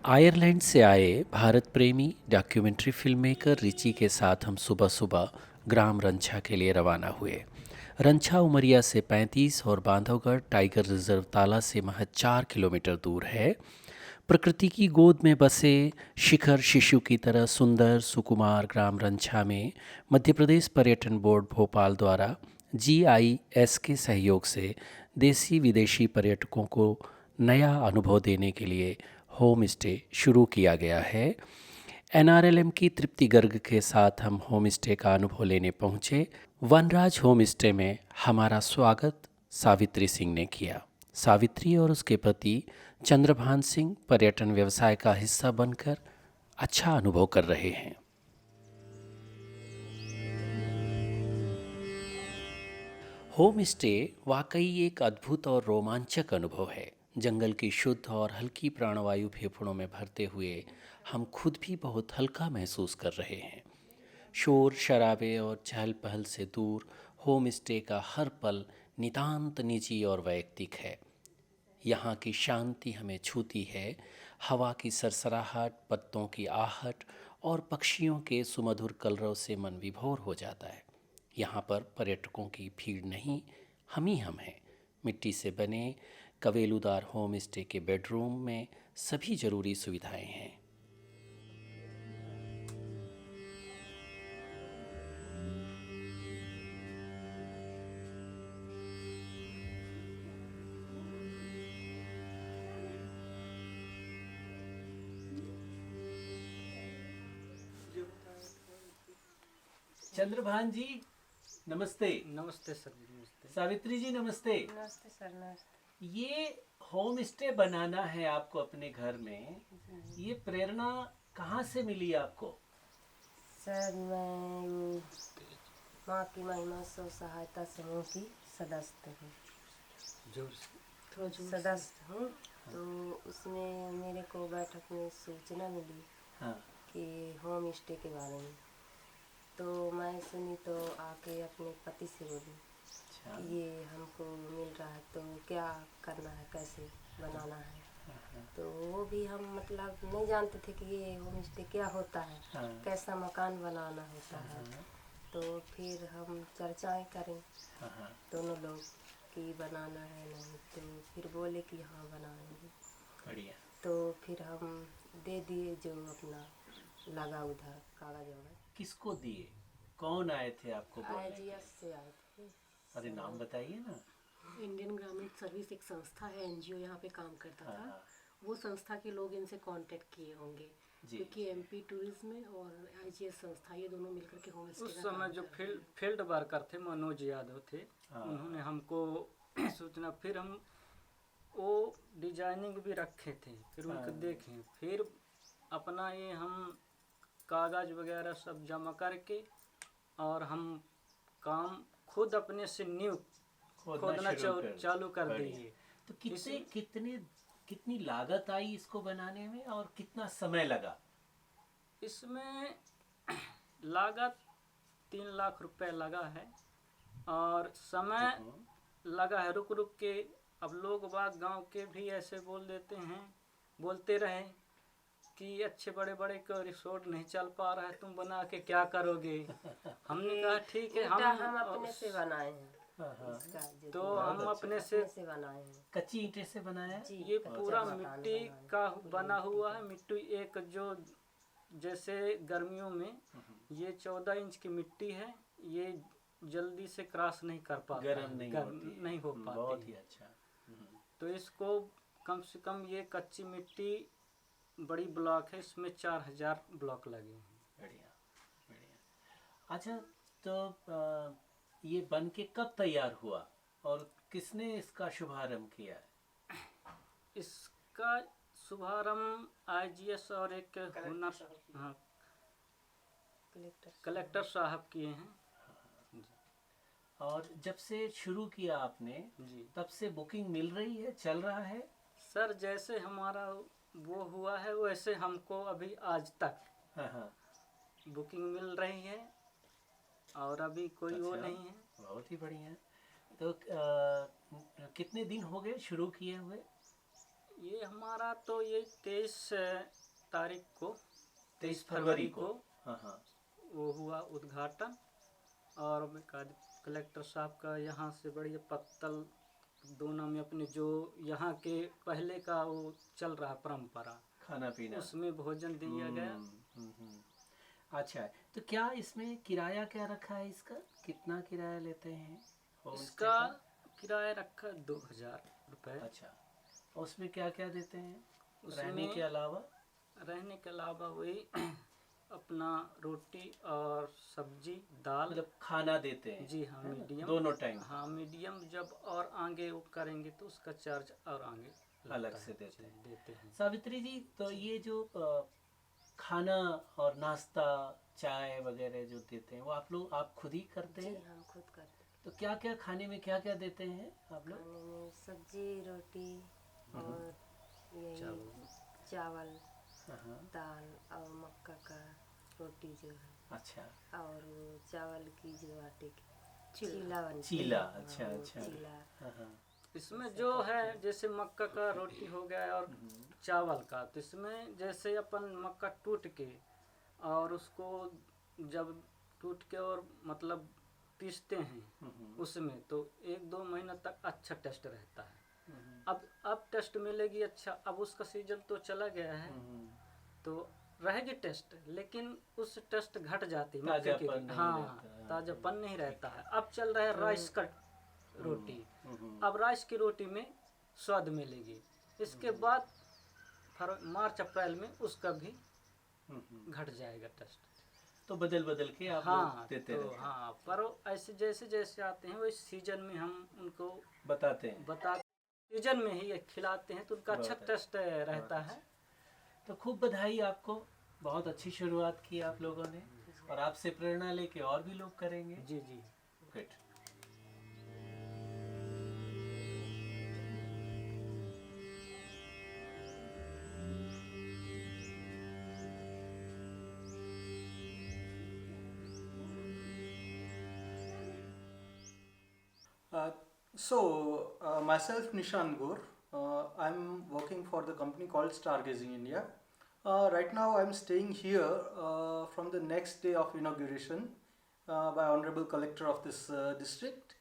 Ireland से आए भारत प्रेमी डॉक्यूमेंट्री फिल्ममेकर रिची के साथ हम सुबह सुबह ग्राम रंछा के लिए रवाना हुए। रंछा उमरिया से 35 और बांधवगढ़ टाइगर रिजर्व ताला से महज 4 किलोमीटर दूर है। प्रकृति की गोद में बसे शिखर शिशु की तरह सुंदर सुकुमार ग्राम रंछा में मध्य प्रदेश पर्यटन बोर्ड भोपाल द्वारा GIS के सहयोग से देसी विदेशी पर्यटकों को नया अनुभव देने के लिए होम स्टे शुरू किया गया है। NRLM की तृप्ति गर्ग के साथ हम होम स्टे का अनुभव लेने पहुंचे। वनराज होम स्टे में हमारा स्वागत सावित्री सिंह ने किया। सावित्री और उसके पति चंद्रभान सिंह पर्यटन व्यवसाय का हिस्सा बनकर अच्छा अनुभव कर रहे हैं। होम स्टे वाकई एक अद्भुत और रोमांचक अनुभव है। जंगल की शुद्ध और हल्की प्राणवायु फेफड़ों में भरते हुए हम खुद भी बहुत हल्का महसूस कर रहे हैं। शोर शराबे और चहल पहल से दूर होम स्टे का हर पल नितांत निजी और वैयक्तिक है। यहाँ की शांति हमें छूती है। हवा की सरसराहट, पत्तों की आहट और पक्षियों के सुमधुर कलरव से मन विभोर हो जाता है। यहाँ पर पर्यटकों की भीड़ नहीं, हम ही हम हैं। मिट्टी से बने कवेलूदार होम स्टे के बेडरूम में सभी जरूरी सुविधाएं हैं। चंद्रभान जी नमस्ते। नमस्ते सर जी, नमस्ते। सावित्री जी नमस्ते। नमस्ते सर। नमस्ते। ये होम स्टे बनाना है आपको अपने घर में, ये प्रेरणा कहाँ से मिली आपको? सर मैं वो माँ की महिमा स्व सहायता समूह की सदस्य हूँ। सदस्य हूँ। तो उसमें मेरे को बैठक में सूचना मिली कि होम स्टे के बारे में। तो मैं सुनी तो आके अपने पति से बोली कि ये हमको मिल रहा है तो क्या करना है, कैसे बनाना है। तो वो भी हम मतलब नहीं जानते थे कि ये होम स्टे क्या होता है, कैसा मकान बनाना होता है। तो फिर हम चर्चाएं करें दोनों लोग कि बनाना है नहीं, तो फिर बोले कि हाँ बनाएंगे। बढ़िया। तो फिर हम दे दिए जो अपना लगा उधर कागज वगैरह। किसको दिए? कौन आए थे आपको बोलने के लिए? IGS से आए थे। अरे नाम बताइए ना। इंडियन ग्रामीण सर्विस एक संस्था है, NGO यहाँ पे काम करता था। वो संस्था के लोग इनसे कांटेक्ट किए होंगे क्योंकि MP टूरिज्म और IGS संस्था ये दोनों मिलकर के होम स्टे उस समय जो फील्ड वर्कर थे मनोज यादव थे, उन्होंने हमको सूचना, फिर हम वो डिजाइनिंग भी रखे थे, फिर उनको देखें, फिर अपना ये हम कागज वगैरह सब जमा करके और हम काम खुद अपने से न्यू खोदना चालू कर दिए। तो कितनी लागत आई इसको बनाने में और कितना समय लगा? इसमें लागत 3 लाख रुपए लगा है और समय लगा है रुक रुक के। अब लोग बाग गांव के भी ऐसे बोलते रहे कि अच्छे बड़े बड़े को रिसोर्ट नहीं चल पा रहा है, तुम बना के क्या करोगे। हमने कहा ठीक है, हम अपने से बनाए हैं। तो हम अपने से बनाए हैं। कच्ची ईंटें से बनाया है। ये पूरा मिट्टी का बना हुआ है। मिट्टी एक जो जैसे गर्मियों में ये 14 इंच की मिट्टी है, ये जल्दी से क्रॉस नहीं कर पाता, गर्म नहीं हो पाती। बहुत ही अच्छा। तो इसको कम से कम ये कच्ची मिट्टी बड़ी ब्लॉक है, इसमें 4000 ब्लॉक लगे हैं। बढ़िया बढ़िया। अच्छा, तो ये बन के कब तैयार हुआ और किसने इसका शुभारंभ किया? इसका शुभारंभ IGS और एक कलेक्टर साहब किए हैं। और जब से शुरू किया आपने तब से बुकिंग मिल रही है, चल रहा है? सर जैसे हमारा वो हुआ है वैसे हमको अभी आज तक बुकिंग मिल रही है और अभी कोई वो नहीं है। बहुत ही बढ़िया। तो कितने दिन हो गए शुरू किए हुए? ये हमारा तो ये 23 तारीख को 23 फरवरी को। हाँ हाँ। वो हुआ उद्घाटन। और कलेक्टर साहब का यहाँ से बढ़िया पत्तल दोनों में अपने जो यहाँ के पहले का वो चल रहा परंपरा, खाना पीना, उसमें भोजन दिया गया। अच्छा, तो क्या इसमें किराया क्या रखा है इसका? कितना किराया लेते हैं होम स्टे इसका का? किराया रखा 2000 रुपये। अच्छा, उसमें क्या क्या देते हैं उसमें रहने के अलावा? रहने के अलावा वही अपना रोटी और सब्जी दाल, मतलब खाना देते हैं? जी हाँ, मीडियम दोनों टाइम? हाँ मीडियम। जब और आगे करेंगे तो उसका चार्ज और आगे अलग लगता से है, देते हैं। सावित्री जी, तो ये जो खाना और नाश्ता चाय वगैरह जो देते हैं वो आप खुद ही करते जी हैं? हम खुद करते हैं। तो क्या क्या खाने में क्या क्या देते हैं आप लोग? खाने में सब्जी रोटी और यही चावल हाँ। दाल और मक्का का रोटी जो है, अच्छा, और वो चावल की जो आटे की चीला बनती है। चीला, हाँ, अच्छा वो अच्छा। चीला। हाँ। इसमें जो है जैसे मक्का का रोटी हो गया और चावल का, तो इसमें जैसे अपन मक्का टूट के और उसको जब टूट के और मतलब पीसते हैं उसमें, तो 1-2 महीना तक अच्छा टेस्ट रहता है। अब टेस्ट मिलेगी अच्छा। अब उसका सीजन तो चला गया है तो रहेगी टेस्ट, लेकिन उस टेस्ट घट जाती मक्के की। ताजापन नहीं हाँ, रहता। ताजापन नहीं रहता है। अब चल रहा है राइस का रोटी। अब राइस की रोटी में स्वाद मिलेगी। इसके बाद मार्च अप्रैल में उसका भी घट जाएगा टेस्ट। तो बदल बदल के आप हाँ लोग देते तो रहते हैं? हाँ, पर ऐसे जैसे जैसे आते हैं वही सीजन में हम उनको बताते हैं? सीजन में ही खिलाते हैं तो उनका अच्छा बहुत टेस्ट रहता है। तो खूब बधाई आपको, बहुत अच्छी शुरुआत की आप लोगों ने, और आपसे प्रेरणा लेके और भी लोग करेंगे। जी जी। Good. Myself Nishan Gur, I'm working for the company called Stargazing India. Right now I'm staying here from the next day of inauguration by Honorable Collector of this district,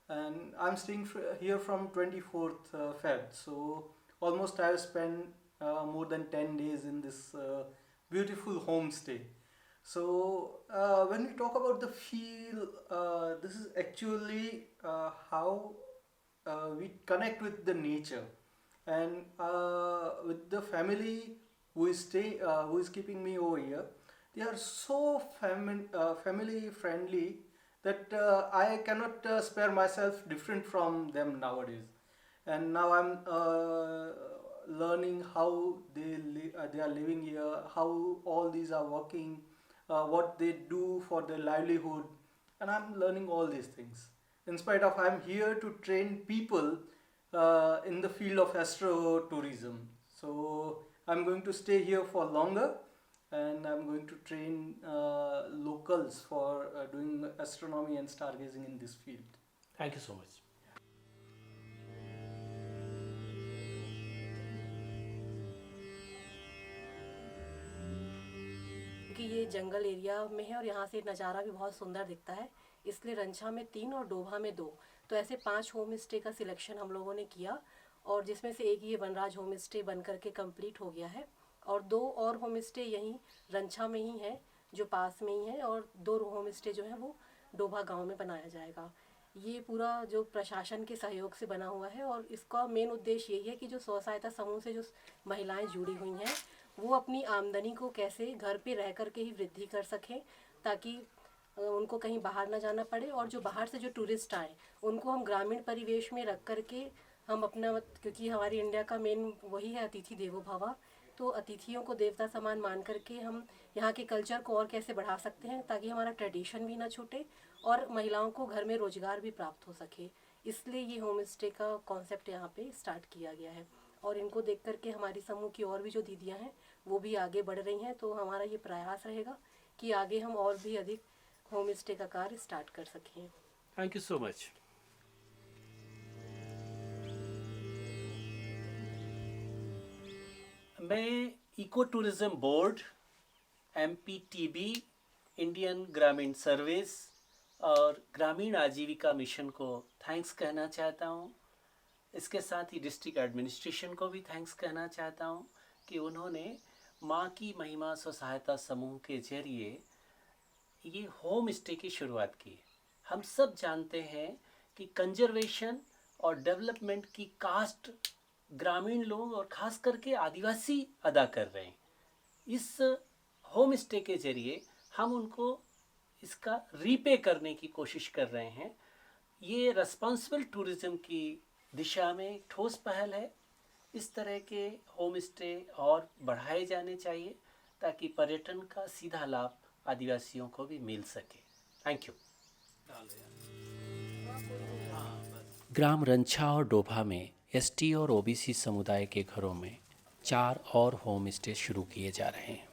and I'm staying here from 24th Feb. So almost I have spent more than 10 days in this beautiful homestay. So when we talk about the feel, this is actually how we connect with the nature, and with the family who is keeping me over here. They are so family friendly that I cannot spare myself different from them nowadays. And now I'm learning how they are living here, how all these are working, what they do for their livelihood, and I'm learning all these things. In spite of I'm here to train people in the field of astrotourism. So I'm going to stay here for longer, and I'm going to train locals for doing astronomy and stargazing in this field. Thank you so much. क्योंकि ये जंगल area में है और यहाँ से नज़ारा भी बहुत सुंदर दिखता है, इसलिए रंछा में 3 और डोभा में 2, तो ऐसे 5 होम स्टे का सिलेक्शन हम लोगों ने किया, और जिसमें से एक ये वनराज होम स्टे बन करके कंप्लीट हो गया है, और 2 और होम स्टे यहीं रंछा में ही है जो पास में ही है, और 2 होम स्टे जो है वो डोभा गांव में बनाया जाएगा। ये पूरा जो प्रशासन के सहयोग से बना हुआ है, और इसका मेन उद्देश्य यही है कि जो स्व सहायता समूह से जो महिलाएं जुड़ी हुई हैं वो अपनी आमदनी को कैसे घर पे रह कर के ही वृद्धि कर सकें, ताकि उनको कहीं बाहर ना जाना पड़े, और जो बाहर से जो टूरिस्ट आए उनको हम ग्रामीण परिवेश में रख कर के हम अपना, क्योंकि हमारी इंडिया का मेन वही है अतिथि देवो भव, तो अतिथियों को देवता समान मान करके हम यहाँ के कल्चर को और कैसे बढ़ा सकते हैं ताकि हमारा ट्रेडिशन भी ना छूटे और महिलाओं को घर में रोजगार भी प्राप्त हो सके। इसलिए ये होम स्टे का कॉन्सेप्ट यहाँ पे स्टार्ट किया गया है, और इनको देख करके हमारी समूह की और भी जो दीदियाँ हैं वो भी आगे बढ़ रही हैं। तो हमारा ये प्रयास रहेगा कि आगे हम और भी अधिक होम स्टे का कार्य स्टार्ट कर सकें। Thank you so much. मैं eco tourism board, MPTB, Indian ग्रामीण सर्विस और ग्रामीण आजीविका मिशन को थैंक्स कहना चाहता हूँ। इसके साथ ही डिस्ट्रिक्ट एडमिनिस्ट्रेशन को भी थैंक्स कहना चाहता हूँ कि उन्होंने माँ की महिमा स्व सहायता समूह के जरिए ये होम स्टे की शुरुआत की। हम सब जानते हैं कि कंजर्वेशन और डेवलपमेंट की कास्ट ग्रामीण लोग और ख़ास करके आदिवासी अदा कर रहे हैं। इस होम स्टे के जरिए हम उनको इसका रीपे करने की कोशिश कर रहे हैं। ये रेस्पॉन्सिबल टूरिज़्म की दिशा में एक ठोस पहल है। इस तरह के होम स्टे और बढ़ाए जाने चाहिए ताकि पर्यटन का सीधा लाभ आदिवासियों को भी मिल सके। Thank you. ग्राम रंछा और डोभा में ST और OBC समुदाय के घरों में 4 और होम स्टे शुरू किए जा रहे हैं।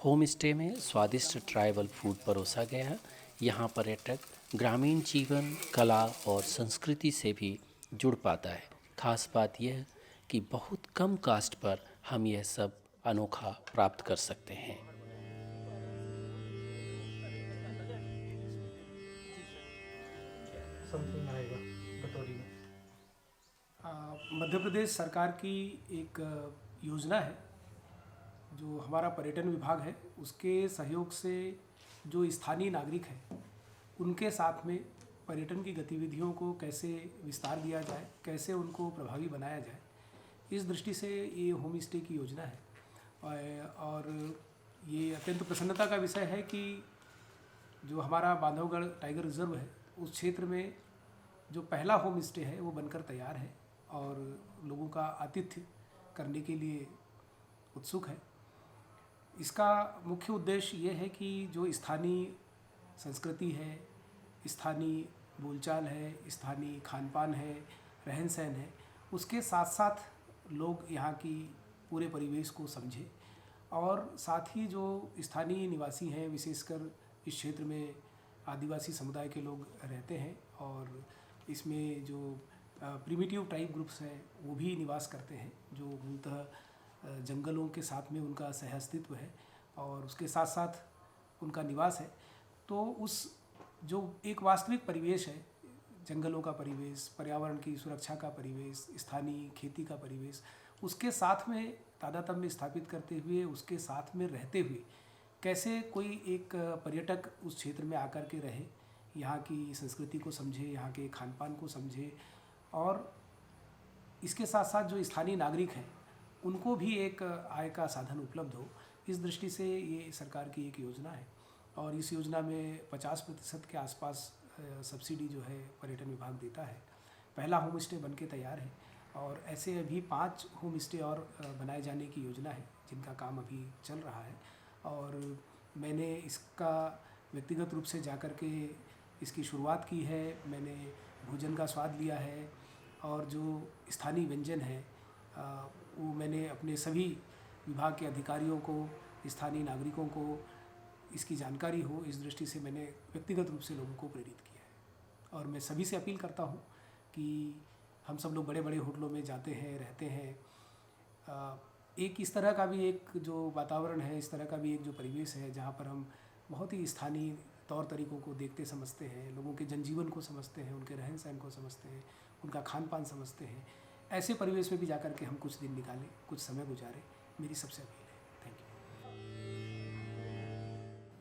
होम स्टे में स्वादिष्ट ट्राइबल फूड परोसा गया। यहाँ पर्यटक ग्रामीण जीवन, कला और संस्कृति से भी जुड़ पाता है। खास बात यह कि बहुत कम कास्ट पर हम यह सब अनोखा प्राप्त कर सकते हैं। समथिंग आएगा कटोरी में। मध्य प्रदेश सरकार की एक योजना है जो हमारा पर्यटन विभाग है, उसके सहयोग से जो स्थानीय नागरिक हैं उनके साथ में पर्यटन की गतिविधियों को कैसे विस्तार दिया जाए, कैसे उनको प्रभावी बनाया जाए, इस दृष्टि से ये होम स्टे की योजना है। और ये अत्यंत प्रसन्नता का विषय है कि जो हमारा बांधवगढ़ टाइगर रिजर्व है उस क्षेत्र में जो पहला होम स्टे है वो बनकर तैयार है और लोगों का आतिथ्य करने के लिए उत्सुक है। इसका मुख्य उद्देश्य ये है कि जो स्थानीय संस्कृति है, स्थानीय बोलचाल है, स्थानीय खान पान है, रहन सहन है, उसके साथ साथ लोग यहाँ की पूरे परिवेश को समझें और साथ ही जो स्थानीय निवासी हैं, विशेषकर इस क्षेत्र में आदिवासी समुदाय के लोग रहते हैं और इसमें जो प्रिमिटिव ट्राइब ग्रुप्स हैं वो भी निवास करते हैं, जो मूलतः जंगलों के साथ में उनका सह अस्तित्व है और उसके साथ साथ उनका निवास है। तो उस जो एक वास्तविक परिवेश है, जंगलों का परिवेश, पर्यावरण की सुरक्षा का परिवेश, स्थानीय खेती का परिवेश, उसके साथ में तादात्म्य स्थापित करते हुए, उसके साथ में रहते हुए कैसे कोई एक पर्यटक उस क्षेत्र में आकर के रहे, यहाँ की संस्कृति को समझे, यहाँ के खान पान को समझे और इसके साथ साथ जो स्थानीय नागरिक हैं उनको भी एक आय का साधन उपलब्ध हो, इस दृष्टि से ये सरकार की एक योजना है। और इस योजना में 50% के आसपास सब्सिडी जो है पर्यटन विभाग देता है। पहला होम स्टे बन के तैयार है और ऐसे अभी 5 होम स्टे और बनाए जाने की योजना है जिनका काम अभी चल रहा है। और मैंने इसका व्यक्तिगत रूप से जाकर के इसकी शुरुआत की है। मैंने भोजन का स्वाद लिया है और जो स्थानीय व्यंजन है वो मैंने अपने सभी विभाग के अधिकारियों को, स्थानीय नागरिकों को इसकी जानकारी हो, इस दृष्टि से मैंने व्यक्तिगत रूप से लोगों को प्रेरित किया है। और मैं सभी से अपील करता हूँ कि हम सब लोग बड़े बड़े होटलों में जाते हैं, रहते हैं, एक इस तरह का भी एक जो वातावरण है, इस तरह का भी एक जो परिवेश है जहाँ पर हम बहुत ही स्थानीय तौर तरीक़ों को देखते समझते हैं, लोगों के जनजीवन को समझते हैं, उनके रहन सहन को समझते हैं, उनका खान पान समझते हैं। ऐसे परिवेश में भी जाकर के हम कुछ दिन निकालें, कुछ समय गुजारें, मेरी सबसे अपील है। Thank you.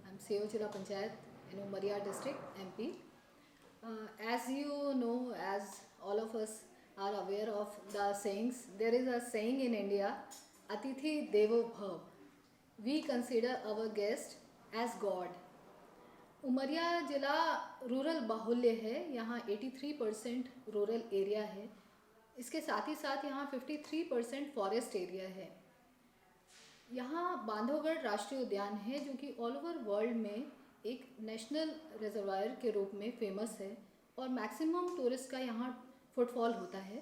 I'm CEO Chila Panchayat in Umaria district, MP. As you know, as all of us are aware of the sayings, there is a saying in India, Atithi Devo Bhav. We consider our guest as God. Umaria ज़िला rural बाहुल्य है, यहाँ 83% rural area है। इसके साथ ही साथ यहाँ 53% forest area है। यहाँ बांधवगढ़ राष्ट्रीय उद्यान है जो कि ऑल ओवर वर्ल्ड में एक नेशनल रिजर्वायर के रूप में फेमस है और मैक्सिमम टूरिस्ट का यहाँ फुटफॉल होता है।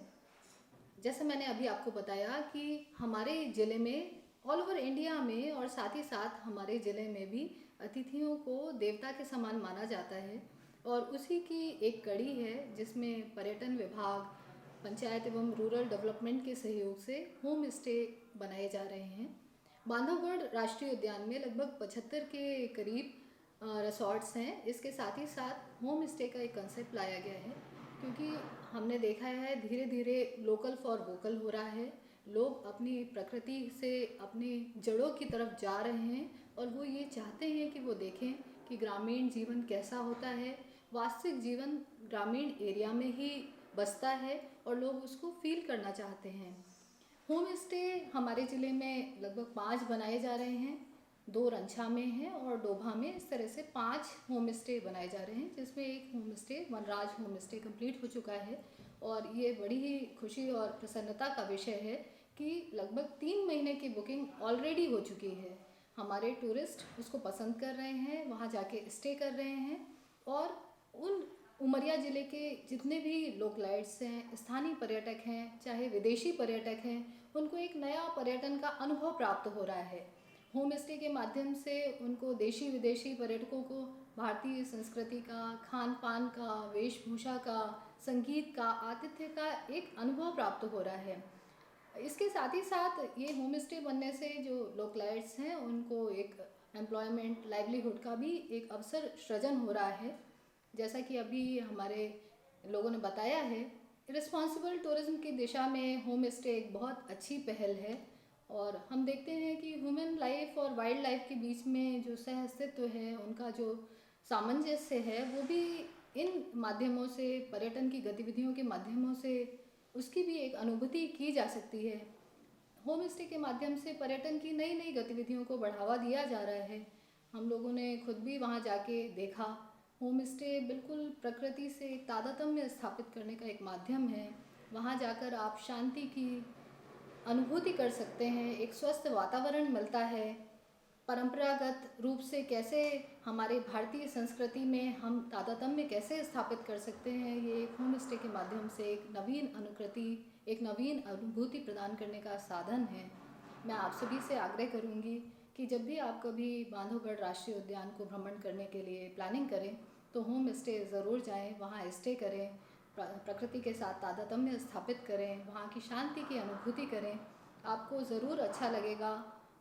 जैसे मैंने अभी आपको बताया कि हमारे ज़िले में ऑल ओवर इंडिया में और साथ ही साथ हमारे ज़िले में भी अतिथियों को देवता के समान माना जाता है और उसी की एक कड़ी है जिसमें पर्यटन विभाग, पंचायत एवं रूरल डेवलपमेंट के सहयोग से होम स्टे बनाए जा रहे हैं। बांधवगढ़ राष्ट्रीय उद्यान में लगभग 75 के करीब रिसॉर्ट्स हैं। इसके साथ ही साथ होम स्टे का एक कंसेप्ट लाया गया है, क्योंकि हमने देखा है धीरे धीरे लोकल फॉर वोकल हो रहा है। लोग अपनी प्रकृति से अपनी जड़ों की तरफ जा रहे हैं और वो ये चाहते हैं कि वो देखें कि ग्रामीण जीवन कैसा होता है। वास्तविक जीवन ग्रामीण एरिया में ही बसता है और लोग उसको फील करना चाहते हैं। होम स्टे हमारे ज़िले में लगभग 5 बनाए जा रहे हैं, 2 रंछा में हैं और डोभा में। इस तरह से 5 होम स्टे बनाए जा रहे हैं, जिसमें एक होम स्टे वनराज होम स्टे कम्प्लीट हो चुका है। और ये बड़ी ही खुशी और प्रसन्नता का विषय है कि लगभग 3 महीने की बुकिंग ऑलरेडी हो चुकी है। हमारे टूरिस्ट उसको पसंद कर रहे हैं, वहाँ जाके स्टे कर रहे हैं और उन उमरिया ज़िले के जितने भी लोकलाइट्स हैं, स्थानीय पर्यटक हैं, चाहे विदेशी पर्यटक हैं, उनको एक नया पर्यटन का अनुभव प्राप्त हो रहा है। होम स्टे के माध्यम से उनको देशी विदेशी पर्यटकों को भारतीय संस्कृति का, खान पान का, वेशभूषा का, संगीत का, आतिथ्य का एक अनुभव प्राप्त हो रहा है। इसके साथ ही साथ ये होम स्टे बनने से जो लोकलाइट्स हैं उनको एक एम्प्लॉयमेंट, लाइवलीहुड का भी एक अवसर सृजन हो रहा है। जैसा कि अभी हमारे लोगों ने बताया है, रिस्पॉन्सिबल टूरिज्म की दिशा में होम स्टे एक बहुत अच्छी पहल है। और हम देखते हैं कि ह्यूमन लाइफ और वाइल्ड लाइफ के बीच में जो सह अस्तित्व है, उनका जो सामंजस्य है, वो भी इन माध्यमों से, पर्यटन की गतिविधियों के माध्यमों से उसकी भी एक अनुभूति की जा सकती है। होम स्टे के माध्यम से पर्यटन की नई नई गतिविधियों को बढ़ावा दिया जा रहा है। हम लोगों ने खुद भी वहाँ जाके देखा, होम स्टे बिल्कुल प्रकृति से तादात्म्य स्थापित करने का एक माध्यम है। वहाँ जाकर आप शांति की अनुभूति कर सकते हैं, एक स्वस्थ वातावरण मिलता है। परंपरागत रूप से कैसे हमारे भारतीय संस्कृति में हम तादात्म्य कैसे स्थापित कर सकते हैं, ये एक होम स्टे के माध्यम से एक नवीन अनुकृति, एक नवीन अनुभूति प्रदान करने का साधन है। मैं आप सभी से आग्रह करूंगी कि जब भी आप कभी बांधवगढ़ राष्ट्रीय उद्यान को भ्रमण करने के लिए प्लानिंग करें तो होम स्टे ज़रूर जाएं, वहाँ स्टे करें, प्रकृति के साथ तादात्म्य स्थापित करें, वहाँ की शांति की अनुभूति करें। आपको ज़रूर अच्छा लगेगा,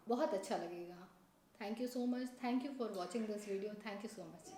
बहुत अच्छा लगेगा। Thank you so much. Thank you for watching this video. Thank you so much.